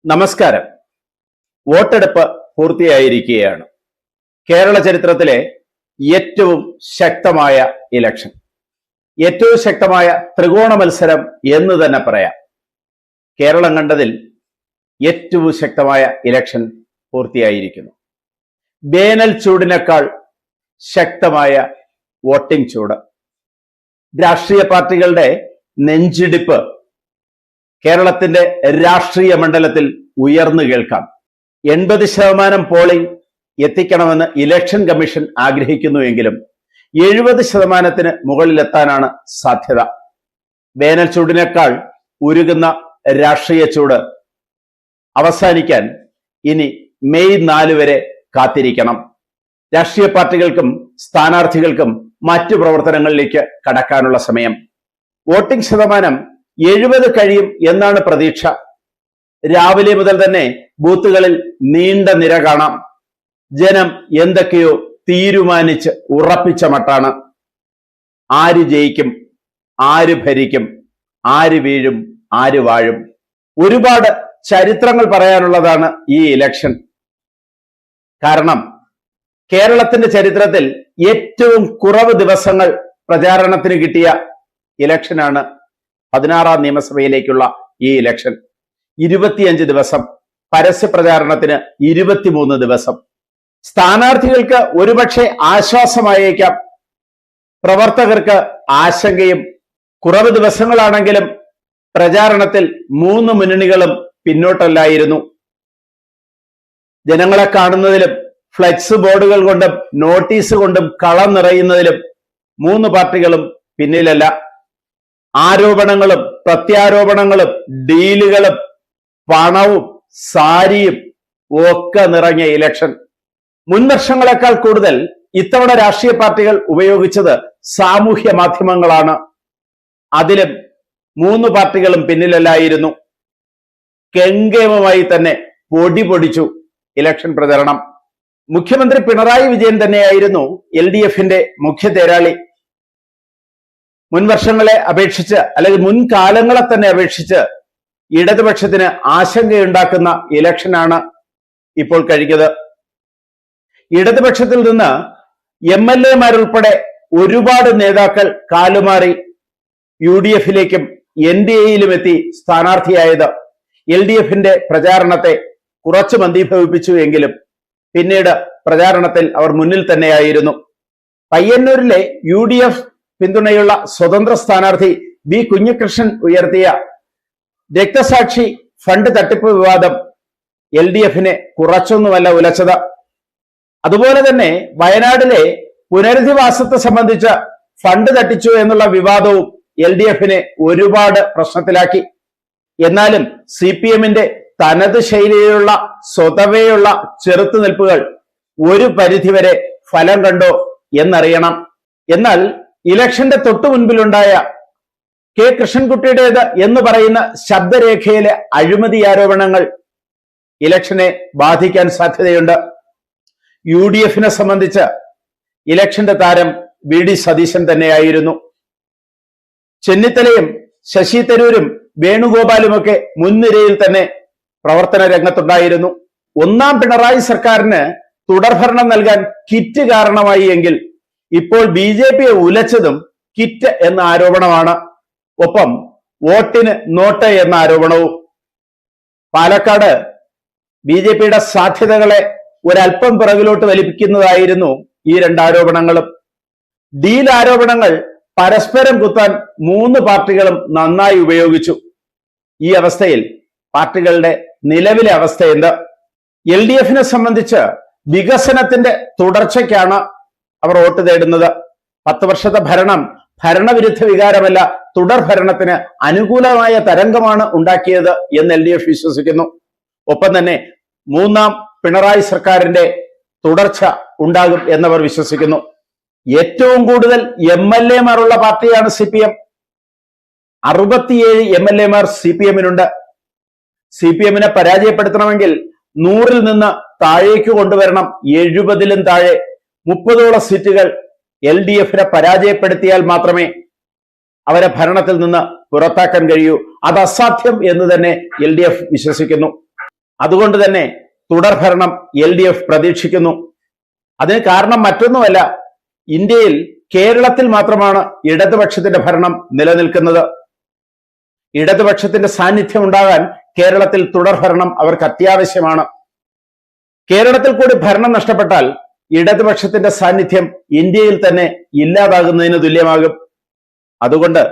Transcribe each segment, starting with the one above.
നമസ്കാരം. വോട്ടെടുപ്പ് പൂർത്തിയായിരിക്കുകയാണ്. കേരള ചരിത്രത്തിലെ ഏറ്റവും ശക്തമായ ഇലക്ഷൻ, ഏറ്റവും ശക്തമായ ത്രികോണ മത്സരം എന്ന് തന്നെ പറയാം. കേരളം കണ്ടതിൽ ഏറ്റവും ശക്തമായ ഇലക്ഷൻ പൂർത്തിയായിരിക്കുന്നു. വേനൽ ചൂടിനേക്കാൾ ശക്തമായ വോട്ടിംഗ് ചൂട്. രാഷ്ട്രീയ പാർട്ടികളുടെ നെഞ്ചിടിപ്പ് കേരളത്തിന്റെ രാഷ്ട്രീയ മണ്ഡലത്തിൽ ഉയർന്നു കേൾക്കാം. 80% പോളിംഗ് എത്തിക്കണമെന്ന് ഇലക്ഷൻ കമ്മീഷൻ ആഗ്രഹിക്കുന്നുവെങ്കിലും 70% മുകളിലെത്താനാണ് സാധ്യത. വേനൽ ചൂടിനേക്കാൾ ഉരുകുന്ന രാഷ്ട്രീയ ചൂട് അവസാനിക്കാൻ ഇനി മെയ് 4 വരെ കാത്തിരിക്കണം. രാഷ്ട്രീയ പാർട്ടികൾക്കും സ്ഥാനാർത്ഥികൾക്കും മറ്റു പ്രവർത്തനങ്ങളിലേക്ക് കടക്കാനുള്ള സമയം. വോട്ടിംഗ് ശതമാനം 70 കഴിയും എന്നാണ് പ്രതീക്ഷ. രാവിലെ മുതൽ തന്നെ ബൂത്തുകളിൽ നീണ്ട നിര കാണാം. ജനം എന്തൊക്കെയോ തീരുമാനിച്ച് ഉറപ്പിച്ച മട്ടാണ്. ആര് ജയിക്കും, ആര് ഭരിക്കും, ആര് വീഴും, ആര് വാഴും. ഒരുപാട് ചരിത്രങ്ങൾ പറയാനുള്ളതാണ് ഈ ഇലക്ഷൻ. കാരണം കേരളത്തിന്റെ ചരിത്രത്തിൽ ഏറ്റവും കുറവ് ദിവസങ്ങൾ പ്രചാരണത്തിന് കിട്ടിയ ഇലക്ഷനാണ് 16ാം നിയമസഭയിലേക്കുള്ള ഈ ഇലക്ഷൻ. 25 ദിവസം, പരസ്യ പ്രചാരണത്തിന് 23 ദിവസം. സ്ഥാനാർത്ഥികൾക്ക് ഒരുപക്ഷെ ആശ്വാസമായേക്കാം, പ്രവർത്തകർക്ക് ആശങ്കയും. കുറവ് ദിവസങ്ങളാണെങ്കിലും പ്രചാരണത്തിൽ 3 മുന്നണികളും പിന്നോട്ടല്ലായിരുന്നു. ജനങ്ങളെ കാണുന്നതിലും ഫ്ലെക്സ് ബോർഡുകൾ കൊണ്ടും നോട്ടീസ് കൊണ്ടും കളം നിറയുന്നതിലും 3 പാർട്ടികളും പിന്നിലല്ല. ആരോപണങ്ങളും പ്രത്യാരോപണങ്ങളും ഡീലുകളും പണവും സാരിയും ഒക്കെ നിറഞ്ഞ ഇലക്ഷൻ. മുൻവർഷങ്ങളെക്കാൾ കൂടുതൽ ഇത്തവണ രാഷ്ട്രീയ പാർട്ടികൾ ഉപയോഗിച്ചത് സാമൂഹ്യ മാധ്യമങ്ങളാണ്. അതിലും 3 പാർട്ടികളും പിന്നിലല്ലായിരുന്നു. കെങ്കേമമായി തന്നെ പൊടി പൊടിച്ചു ഇലക്ഷൻ പ്രചരണം. മുഖ്യമന്ത്രി പിണറായി വിജയൻ തന്നെയായിരുന്നു LDFന്റെ മുഖ്യ തേരാളി. മുൻവർഷങ്ങളെ അപേക്ഷിച്ച്, അല്ലെങ്കിൽ മുൻകാലങ്ങളെ തന്നെ അപേക്ഷിച്ച് ഇടതുപക്ഷത്തിന് ആശങ്കയുണ്ടാക്കുന്ന ഇലക്ഷനാണ് ഇപ്പോൾ കഴിഞ്ഞത്. ഇടതുപക്ഷത്തിൽ നിന്ന് MLA-മാരുൾപ്പെടെ ഒരുപാട് നേതാക്കൾ കാലുമാറി UDF-ലേക്കും NDA-യിലും എത്തി സ്ഥാനാർത്ഥിയായത് LDF-ന്റെ പ്രചാരണത്തെ കുറച്ച് മന്ദീഭവിപ്പിച്ചു എങ്കിലും പിന്നീട് പ്രചാരണത്തിൽ അവർ മുന്നിൽ തന്നെയായിരുന്നു. പയ്യന്നൂരിലെ UDF പിന്തുണയുള്ള സ്വതന്ത്ര സ്ഥാനാർത്ഥി B. കുഞ്ഞികൃഷ്ണൻ ഉയർത്തിയ രക്തസാക്ഷി ഫണ്ട് തട്ടിപ്പ് വിവാദം LDF-നെ കുറച്ചൊന്നുമല്ല ഉലച്ചത്. അതുപോലെ തന്നെ വയനാട്ടിലെ പുനരധിവാസത്തെ സംബന്ധിച്ച് ഫണ്ട് തട്ടിച്ചു എന്നുള്ള വിവാദവും LDF-നെ ഒരുപാട് പ്രശ്നത്തിലാക്കി. എന്നാലും CPM-ന്റെ തനത് ശൈലിയിലുള്ള സ്വതവേയുള്ള ചെറുത്തുനിൽപ്പുകൾ ഒരു പരിധിവരെ ഫലം കണ്ടോ എന്നറിയണം. എന്നാൽ ഇലക്ഷന്റെ തൊട്ടു മുൻപിലുണ്ടായ K. കൃഷ്ണൻകുട്ടിയുടേത് എന്ന് പറയുന്ന ശബ്ദരേഖയിലെ അഴിമതി ആരോപണങ്ങൾ ഇലക്ഷനെ ബാധിക്കാൻ സാധ്യതയുണ്ട്. UDF-നെ സംബന്ധിച്ച് ഇലക്ഷന്റെ താരം VD സതീശൻ തന്നെയായിരുന്നു. ചെന്നിത്തലയും ശശി തരൂരും വേണുഗോപാലുമൊക്കെ മുൻനിരയിൽ തന്നെ പ്രവർത്തന രംഗത്തുണ്ടായിരുന്നു. 1ാം പിണറായി സർക്കാരിന് തുടർഭരണം നൽകാൻ കിറ്റ് കാരണമായി എങ്കിൽ ഇപ്പോൾ BJP-യെ ഉലച്ചതും കിറ്റ് എന്ന ആരോപണമാണ്. ഒപ്പം വോട്ടിന് നോട്ട് എന്ന ആരോപണവും. പാലക്കാട് BJP-യുടെ സാധ്യതകളെ ഒരല്പം പിറകിലോട്ട് വലിപ്പിക്കുന്നതായിരുന്നു ഈ 2 ആരോപണങ്ങളും. ഡീൽ ആരോപണങ്ങൾ പരസ്പരം കുത്താൻ 3 പാർട്ടികളും നന്നായി ഉപയോഗിച്ചു. ഈ അവസ്ഥയിൽ പാർട്ടികളുടെ നിലവിലെ അവസ്ഥ എന്ത്? LDF-നെ സംബന്ധിച്ച് വികസനത്തിന്റെ തുടർച്ചയ്ക്കാണ് അവർ വോട്ട് തേടുന്നത്. 10 വർഷത്തെ ഭരണം ഭരണവിരുദ്ധ വികാരമല്ല, തുടർ ഭരണത്തിന് അനുകൂലമായ തരംഗമാണ് ഉണ്ടാക്കിയത് എന്ന് LDF വിശ്വസിക്കുന്നു. ഒപ്പം തന്നെ 3ാം പിണറായി സർക്കാരിന്റെ തുടർച്ച ഉണ്ടാകും എന്നവർ വിശ്വസിക്കുന്നു. ഏറ്റവും കൂടുതൽ MLA-മാരുള്ള പാർട്ടിയാണ് CPM. 67 MLA-മാർ CPM-നുണ്ട്. CPM-നെ പരാജയപ്പെടുത്തണമെങ്കിൽ 100-ൽ നിന്ന് താഴേക്ക് കൊണ്ടുവരണം. 70-ലും താഴെ 30ഓളം സീറ്റുകൾ LDF-നെ പരാജയപ്പെടുത്തിയാൽ മാത്രമേ അവരെ ഭരണത്തിൽ നിന്ന് പുറത്താക്കാൻ കഴിയൂ. അത് അസാധ്യം എന്ന് തന്നെ LDF വിശ്വസിക്കുന്നു. അതുകൊണ്ട് തന്നെ തുടർഭരണം LDF പ്രതീക്ഷിക്കുന്നു. അതിന് കാരണം മറ്റൊന്നുമല്ല, ഇന്ത്യയിൽ കേരളത്തിൽ മാത്രമാണ് ഇടതുപക്ഷത്തിന്റെ ഭരണം നിലനിൽക്കുന്നത്. ഇടതുപക്ഷത്തിന്റെ സാന്നിധ്യം ഉണ്ടാകാൻ കേരളത്തിൽ തുടർഭരണം അവർക്ക് അത്യാവശ്യമാണ്. കേരളത്തിൽ കൂടി ഭരണം നഷ്ടപ്പെട്ടാൽ ഇടതുപക്ഷത്തിന്റെ സാന്നിധ്യം ഇന്ത്യയിൽ തന്നെ ഇല്ലാതാകുന്നതിന് തുല്യമാകും. അതുകൊണ്ട്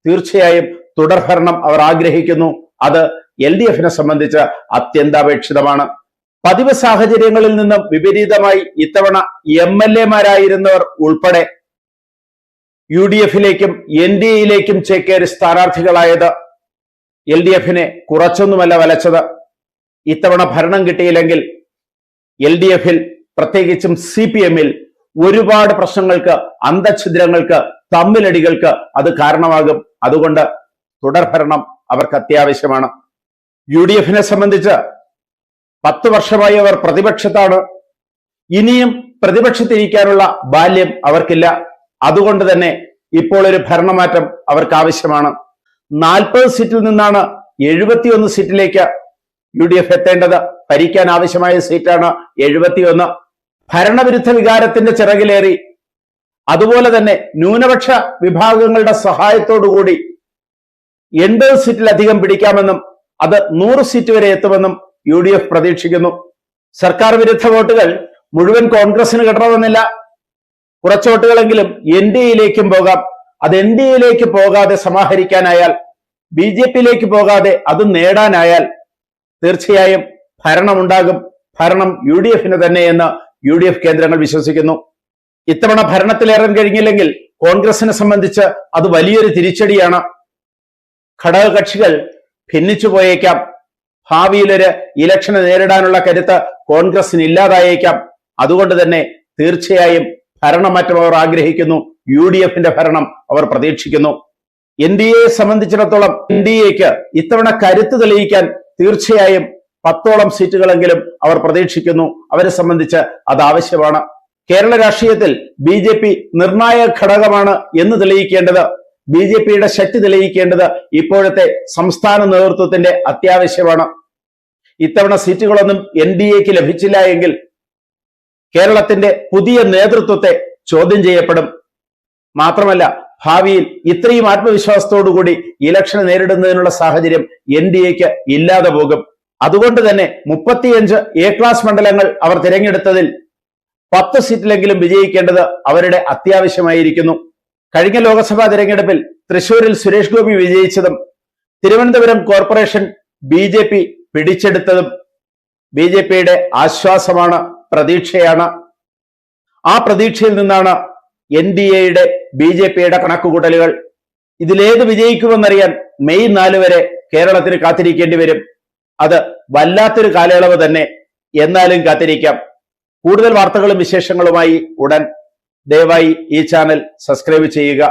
തീർച്ചയായും തുടർഭരണം അവർ ആഗ്രഹിക്കുന്നു. അത് LDFനെ സംബന്ധിച്ച് അത്യന്താപേക്ഷിതമാണ്. പതിവ് സാഹചര്യങ്ങളിൽ നിന്നും വിപരീതമായി ഇത്തവണ MLA-മാരായിരുന്നവർ ഉൾപ്പെടെ UDFിലേക്കും NDAയിലേക്കും ചേക്കേറി സ്ഥാനാർത്ഥികളായത് LDFനെ കുറച്ചൊന്നുമല്ല വലച്ചത്. ഇത്തവണ ഭരണം കിട്ടിയില്ലെങ്കിൽ LDFിൽ പ്രത്യേകിച്ചും CPM-ൽ ഒരുപാട് പ്രശ്നങ്ങൾക്ക്, അന്തഛിദ്രങ്ങൾക്ക്, തമ്മിലടികൾക്ക് അത് കാരണമാകും. അതുകൊണ്ട് തുടർഭരണം അവർക്ക് അത്യാവശ്യമാണ്. UDFനെ സംബന്ധിച്ച് 10 വർഷമായി അവർ പ്രതിപക്ഷത്താണ്. ഇനിയും പ്രതിപക്ഷത്തിരിക്കാനുള്ള ബാല്യം അവർക്കില്ല. അതുകൊണ്ട് തന്നെ ഇപ്പോൾ ഒരു ഭരണമാറ്റം അവർക്ക് ആവശ്യമാണ്. 40 സീറ്റിൽ നിന്നാണ് 71 സീറ്റിലേക്ക് UDF എത്തേണ്ടത്. ഭരിക്കാൻ ആവശ്യമായ സീറ്റാണ് 71. ഭരണവിരുദ്ധ വികാരത്തിന്റെ ചിറകിലേറി, അതുപോലെ തന്നെ ന്യൂനപക്ഷ വിഭാഗങ്ങളുടെ സഹായത്തോടുകൂടി 80 സീറ്റിലധികം പിടിക്കാമെന്നും അത് 100 സീറ്റ് വരെ എത്തുമെന്നും UDF പ്രതീക്ഷിക്കുന്നു. സർക്കാർ വിരുദ്ധ വോട്ടുകൾ മുഴുവൻ കോൺഗ്രസിന് കിട്ടണമെന്നില്ല. കുറച്ച് വോട്ടുകളെങ്കിലും NDAയിലേക്കും പോകാം. അത് NDAയിലേക്ക് പോകാതെ സമാഹരിക്കാനായാൽ, BJPയിലേക്ക് പോകാതെ അത് നേടാനായാൽ തീർച്ചയായും ഭരണമുണ്ടാകും. ഭരണം UDFന് തന്നെ എന്ന് UDF കേന്ദ്രങ്ങൾ വിശ്വസിക്കുന്നു. ഇത്തവണ ഭരണത്തിലേറാൻ കഴിഞ്ഞില്ലെങ്കിൽ കോൺഗ്രസിനെ സംബന്ധിച്ച് അത് വലിയൊരു തിരിച്ചടിയാണ്. ഘടകകക്ഷികൾ ഭിന്നിച്ചു പോയേക്കാം. ഭാവിയിലൊരു ഇലക്ഷന് നേരിടാനുള്ള കരുത്ത് കോൺഗ്രസിന് ഇല്ലാതായേക്കാം. അതുകൊണ്ട് തന്നെ തീർച്ചയായും ഭരണമാറ്റം അവർ ആഗ്രഹിക്കുന്നു. UDFന്റെ ഭരണം അവർ പ്രതീക്ഷിക്കുന്നു. NDAയെ സംബന്ധിച്ചിടത്തോളം NDAയ്ക്ക് ഇത്തവണ കരുത്ത് തെളിയിക്കാൻ തീർച്ചയായും 10ഓളം സീറ്റുകളെങ്കിലും അവർ പ്രതീക്ഷിക്കുന്നു. അവരെ സംബന്ധിച്ച് അത് ആവശ്യമാണ്. കേരള രാഷ്ട്രീയത്തിൽ BJP നിർണായക ഘടകമാണ് എന്ന് തെളിയിക്കേണ്ടത്, BJPയുടെ ശക്തി തെളിയിക്കേണ്ടത് ഇപ്പോഴത്തെ സംസ്ഥാന നേതൃത്വത്തിന്റെ അത്യാവശ്യമാണ്. ഇത്തവണ സീറ്റുകളൊന്നും NDAയ്ക്ക് ലഭിച്ചില്ല എങ്കിൽ കേരളത്തിന്റെ പുതിയ നേതൃത്വത്തെ ചോദ്യം ചെയ്യപ്പെടും. മാത്രമല്ല, ഭാവിയിൽ ഇത്രയും ആത്മവിശ്വാസത്തോടുകൂടി ഇലക്ഷന് നേരിടുന്നതിനുള്ള സാഹചര്യം NDAയ്ക്ക് ഇല്ലാതെ പോകും. അതുകൊണ്ട് തന്നെ 35 A ക്ലാസ് മണ്ഡലങ്ങൾ അവർ തിരഞ്ഞെടുത്തതിൽ 10 സീറ്റിലെങ്കിലും വിജയിക്കേണ്ടത് അവരുടെ അത്യാവശ്യമായിരിക്കുന്നു. കഴിഞ്ഞ ലോക്സഭാ തിരഞ്ഞെടുപ്പിൽ തൃശൂരിൽ സുരേഷ് ഗോപി വിജയിച്ചതും തിരുവനന്തപുരം കോർപ്പറേഷൻ BJP പിടിച്ചെടുത്തതും BJPയുടെ ആശ്വാസമാണ്, പ്രതീക്ഷയാണ്. ആ പ്രതീക്ഷയിൽ നിന്നാണ് NDAയുടെ BJPയുടെ കണക്കുകൂട്ടലുകൾ. ഇതിലേത് വിജയിക്കുമെന്നറിയാൻ മെയ് 4 വരെ കേരളത്തിന് കാത്തിരിക്കേണ്ടി വരും. അത് വല്ലാത്തൊരു കാലയളവ് തന്നെ. എന്നാലും കാത്തിരിക്കാം. കൂടുതൽ വാർത്തകളും വിശേഷങ്ങളുമായി ഉടൻ. ദയവായി ഈ ചാനൽ സബ്സ്ക്രൈബ് ചെയ്യുക.